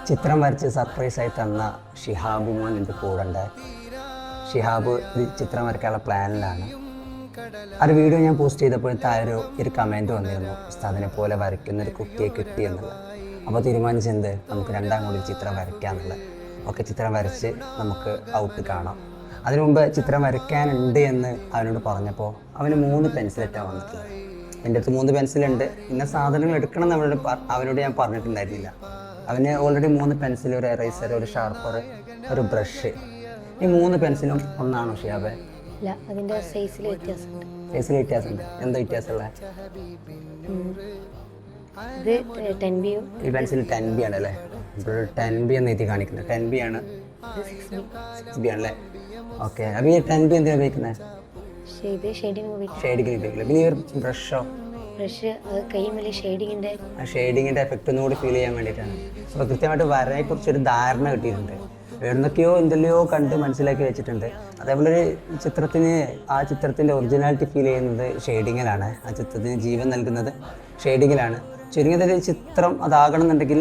ചിത്രം വരച്ച് സർപ്രൈസായി തന്ന ഷിഹാബ് മോൻ എൻ്റെ കൂടെ ഉണ്ട്. ഷിഹാബ് ചിത്രം വരയ്ക്കാനുള്ള പ്ലാനിലാണ്. ആ ഒരു വീഡിയോ ഞാൻ പോസ്റ്റ് ചെയ്തപ്പോഴത്തെ ഒരു കമൻറ്റ് വന്നിരുന്നു, ഉസ്താദിനെ പോലെ വരയ്ക്കുന്നൊരു കുട്ടിയെ കിട്ടിയെന്നുള്ളത്. അപ്പോൾ തീരുമാനിച്ചെന്ത്, നമുക്ക് രണ്ടാം കൂടി ചിത്രം വരയ്ക്കാമെന്നുള്ളത്. ഒക്കെ ചിത്രം വരച്ച് നമുക്ക് ഔട്ട് കാണാം. അതിനു മുമ്പ് ചിത്രം വരയ്ക്കാനുണ്ട് എന്ന് അവനോട് പറഞ്ഞപ്പോൾ അവന് 3 പെൻസിലിട്ടാണ് വന്നിട്ടുള്ളത്. എൻ്റെ അടുത്ത് 3 പെൻസിലുണ്ട്, ഇന്ന സാധനങ്ങൾ എടുക്കണം എന്ന് അവനോട് ഞാൻ പറഞ്ഞിട്ടുണ്ടായിരുന്നില്ല. അവന് ഓൾറെഡി 3 പെൻസിൽ, ഒരു എറൈസർ, ഒരു ഷാർപ്പർ, ഒരു ബ്രഷ്. ഈ 3 പെൻസിലും ഒന്നാണോ ഷിയാബേ? ഇല്ല, അതിന്റെ സൈസിൽ വ്യത്യാസമുണ്ട്. സൈസിൽ വ്യത്യാസമുണ്ട്. എന്താ വ്യത്യാസമുള്ള? ഇത് 10B. ഈ പെൻസിൽ 10B ആണ് അല്ലേ? ഇപ്പോൾ 10B എന്ന് എഴുതി കാണിക്കുന്നത് 10B ആണ്. 6B ആണല്ലേ? ഓക്കെ. അപ്പോൾ ഈ 10B എന്തിനാണ് ഉപയോഗിക്കുന്നത്? ഷെയ്ഡിങ്ങിന് ഉപയോഗിക്കില്ല. പിന്നെ ഈ ഒരു ബ്രഷോ? ബ്രഷ് കൈമേലെ ഷെയ്ഡിങ്ങിൻ്റെ ആ ഷെയ്ഡിങ്ങിൻ്റെ എഫക്റ്റ് ഒന്നുകൂടി ഫീൽ ചെയ്യാൻ വേണ്ടിയിട്ടാണ്. അപ്പോൾ കൃത്യമായിട്ട് വരയെക്കുറിച്ചൊരു ധാരണ കിട്ടിയിട്ടുണ്ട്. എവിടുന്നൊക്കെയോ എന്തെല്ലോ കണ്ട് മനസ്സിലാക്കി വെച്ചിട്ടുണ്ട്. അതേപോലെ ഒരു ചിത്രത്തിന് ആ ചിത്രത്തിൻ്റെ ഒറിജിനാലിറ്റി ഫീൽ ചെയ്യുന്നത് ഷെയ്ഡിങ്ങിലാണ്. ആ ചിത്രത്തിന് ജീവൻ നൽകുന്നത് ഷെയ്ഡിങ്ങിലാണ്. ചുരുങ്ങിയതൊരു ചിത്രം അതാകണം എന്നുണ്ടെങ്കിൽ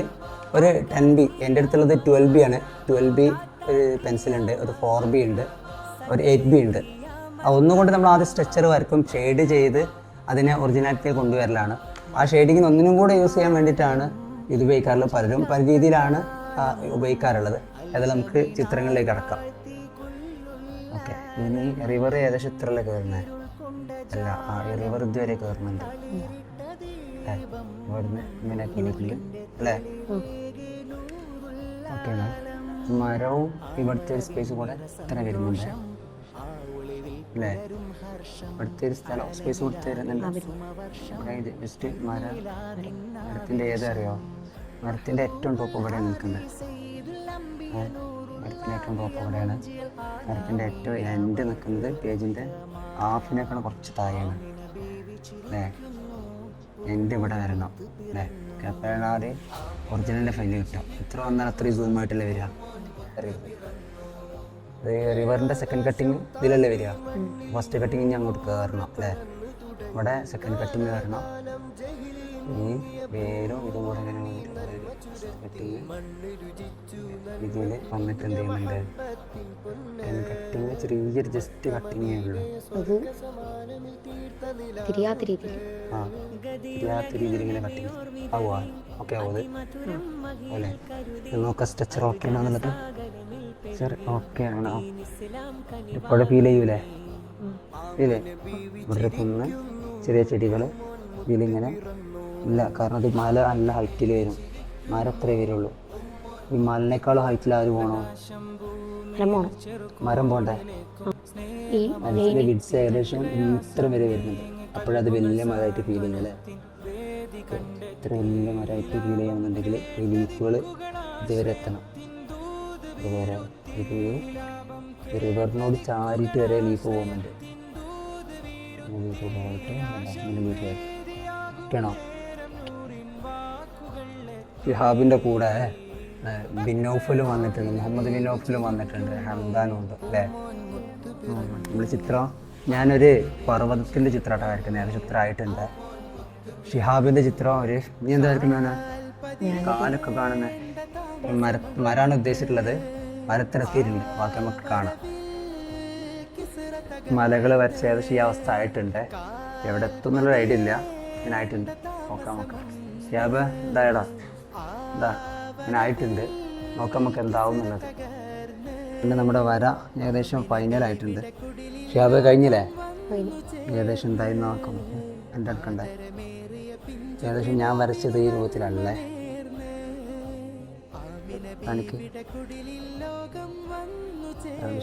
ഒരു 10B. എൻ്റെ അടുത്തുള്ളത് 12B ആണ്. 12B ഒരു പെൻസിലുണ്ട്, ഒരു 4B ഉണ്ട്, ഒരു 8B ഉണ്ട്. ഒന്നുകൊണ്ട് നമ്മൾ ആദ്യം സ്ട്രെച്ചർ വരക്കും, ഷെയ്ഡ് ചെയ്ത് അതിനെ ഒറിജിനാലിറ്റി കൊണ്ടുവരലാണ്. ആ ഷെയ്ഡിങ്ങിന് ഒന്നിനും കൂടെ യൂസ് ചെയ്യാൻ വേണ്ടിയിട്ടാണ് ഇത് ഉപയോഗിക്കാറുള്ളത്. പലരും പല രീതിയിലാണ് ഉപയോഗിക്കാറുള്ളത്. അത് നമുക്ക് ചിത്രങ്ങളിലേക്ക് അടക്കാം. ഓക്കെ. ഇനി റിവർ ഏകദേശം ഇത്രയല്ലേ കയറുന്നത്? അല്ല, ഈ റിവർ ഇതുവരെ കയറുന്നുണ്ട്. ഇവിടുന്ന് ഇങ്ങനെ കയറിയിട്ടുണ്ട് അല്ലേ? ഓക്കെ. മരവും ഇവിടുത്തെ ഒരു സ്പേസ് കൂടെ ഇത്ര വരുന്നുണ്ട് അല്ലേ? ഇവിടുത്തെ ഒരു സ്ഥലം സ്പേസ് കൊടുത്ത് തരുന്നുണ്ട്. ജസ്റ്റ് മരത്തിൻ്റെ ഏതറിയോ? മരത്തിൻ്റെ ഏറ്റവും ടോപ്പ് ഇവിടെയാണ് നിൽക്കുന്നത്. മരത്തിൻ്റെ ഏറ്റവും ടോപ്പ് ഇവിടെയാണ്. മരത്തിൻ്റെ ഏറ്റവും എൻഡ് നിൽക്കുന്നത് പേജിൻ്റെ ഹാഫിനേക്കാൾ കുറച്ച് താഴെയാണ് അല്ലേ? എൻഡ് ഇവിടെ വരണം അല്ലേ? അപ്പോഴാണ് ഒറിജിനലിൻ്റെ ഫൈല് കിട്ടുക. ഇത്ര വന്നാൽ അത്രയും സൂമായിട്ടല്ലേ വരിക? റിവറിൻ്റെ സെക്കൻഡ് കട്ടിങ് ഇതിലല്ലേ വരിക? ഫസ്റ്റ് കട്ടിങ് ഇനി അങ്ങോട്ട് കയറണം അല്ലേ? ഇവിടെ സെക്കൻഡ് കട്ടിങ് കയറണം. ഇനി വേരും ഇതും കൂടെ ഇങ്ങനെ കട്ടിങ് ഇതിൽ വന്നിട്ട് എന്ത് ചെയ്യുന്നുണ്ട്? കട്ടിങ് ചെറിയൊരു ജസ്റ്റ് കട്ടിങ്ങേ ഉള്ളൂ. തിരിയാത്ത രീതിയിൽ ഇങ്ങനെ കട്ടിങ് ആവുക. ഓക്കെ ആവുന്നത് അല്ലേ? നോക്കാം സ്ട്രെച്ചർ ഓക്കെ ആണെന്നുള്ളത്. സർ ഓക്കെ ആണോ? ഇപ്പോഴും ഫീൽ ചെയ്യൂലേ? ഇല്ലേ? ഇവിടെ കുന്ന്, ചെറിയ ചെടികൾ ഇതിലിങ്ങനെ ഇല്ല. കാരണം ഇത് മല നല്ല ഹൈറ്റിൽ വരും. മരം അത്രേ വരുള്ളൂ. ഈ മലിനേക്കാളും ഹൈറ്റിൽ ആര് പോകണോ? മരം പോണ്ടേ? മനസ്സിലെ വിഡ്സ് ഏകദേശം ഇത്ര വരെ വരുന്നുണ്ട്. അപ്പോഴത് വലിയ മരമായിട്ട് ഫീൽ ചെയ്യുന്നല്ലേ? ഇത്ര വലിയ മരമായിട്ട് ഫീൽ ചെയ്യുന്നുണ്ടെങ്കിൽ ഈ ലീഫുകൾ ഇതുവരെ എത്തണം. ഇതുവരെ ഇത് റിവറിനോട് ചാരിയിട്ട് വരെ ലീഫ് പോകുന്നുണ്ട്. ലീഫ് പോയിട്ട് ലീഫ് ഒക്കെയാണോ? ഷിഹാബിൻ്റെ കൂടെ ബിനോഫലും വന്നിട്ടുണ്ട്, മുഹമ്മദ് ബിനോഫലും വന്നിട്ടുണ്ട്, ഹംദാനും ഉണ്ട് അല്ലേ? നമ്മൾ ചിത്രം ഞാനൊരു പർവ്വതത്തിൻ്റെ ചിത്രമായിട്ടാണ് വരയ്ക്കുന്നത്. അത് ചിത്രമായിട്ടുണ്ട്. ഷിഹാബിൻ്റെ ചിത്രം നീ എന്താ വരയ്ക്കുന്നതാണ്? കാലൊക്കെ കാണുന്നത് മരമാണ് ഉദ്ദേശിച്ചിട്ടുള്ളത്. മരത്തിലെത്തിയിട്ടുണ്ട്. ബാക്കി നമുക്ക് കാണാം. മലകൾ വരച്ച ഏകദേശം ഈ അവസ്ഥ ആയിട്ടുണ്ട്. എവിടെ എത്തും എന്നുള്ളൊരു ഐഡിയ ഇല്ല. ഇങ്ങനായിട്ടുണ്ട്. നോക്കാം നമുക്ക്. ഷിഹാബ് എന്തായടാ? എന്താ ഇങ്ങനെ ആയിട്ടുണ്ട്. നോക്കാം നമുക്ക് എന്താവും എന്നുള്ളത്. പിന്നെ നമ്മുടെ വര ഏകദേശം ഫൈനലായിട്ടുണ്ട്. ഷിഹാബ് കഴിഞ്ഞില്ലേ? ഏകദേശം എന്തായി നോക്കാം. എൻ്റെ അടുക്കണ്ടേ? ഏകദേശം ഞാൻ വരച്ചത് ഈ രൂപത്തിലല്ലേ? എനിക്ക്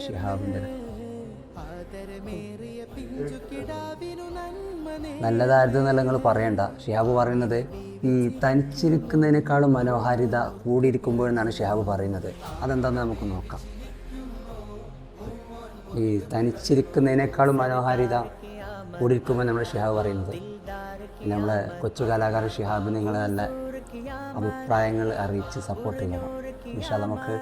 ഷിഹാബിൻ്റെ നല്ലതായിരുന്നു എന്നല്ല നിങ്ങൾ പറയണ്ട. ഷിഹാബ് പറയുന്നത് ഈ തനിച്ചിരിക്കുന്നതിനേക്കാളും മനോഹാരിത കൂടിയിരിക്കുമ്പോഴെന്നാണ് ഷിഹാബ് പറയുന്നത്. അതെന്താണെന്ന് നമുക്ക് നോക്കാം. ഈ തനിച്ചിരിക്കുന്നതിനേക്കാളും മനോഹാരിത കൂടിയിരിക്കുമ്പോൾ നമ്മൾ ഷിഹാബ് പറയുന്നത്. നമ്മളെ കൊച്ചു കലാകാരൻ ഷിഹാബിന് നിങ്ങൾ നല്ല അഭിപ്രായങ്ങൾ അറിയിച്ച് സപ്പോർട്ട് ചെയ്യണം. പക്ഷേ നമുക്ക്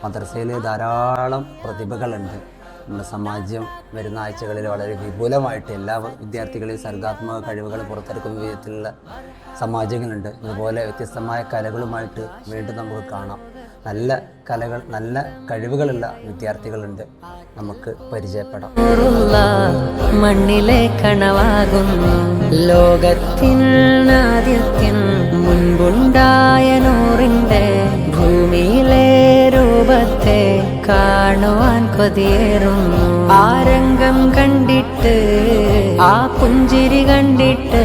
മദ്രസയിൽ ധാരാളം പ്രതിഭകളുണ്ട്. നമ്മുടെ സമാജം വരുന്ന ആഴ്ചകളിൽ വളരെ വിപുലമായിട്ട് എല്ലാ വിദ്യാർത്ഥികളെയും സർഗാത്മക കഴിവുകൾ പുറത്തെടുക്കുന്ന വിധത്തിലുള്ള സമാജങ്ങളുണ്ട്. അതുപോലെ വ്യത്യസ്തമായ കലകളുമായിട്ട് വീണ്ടും നമുക്ക് കാണാം. നല്ല കലകൾ, നല്ല കഴിവുകളുള്ള വിദ്യാർത്ഥികളുണ്ട്, നമുക്ക് പരിചയപ്പെടാം. മണ്ണിലെ കണവാകുന്നു ലോകത്തിൻ ആദ്യത്തിൻ മുൻപുണ്ടായ നൂറിൻ്റെ ഭൂമിയിലെ രൂപത്തെ കാണുവാൻ കൊതിയേറുന്നു. ആ രംഗം കണ്ടിട്ട്, ആ പുഞ്ചിരി കണ്ടിട്ട്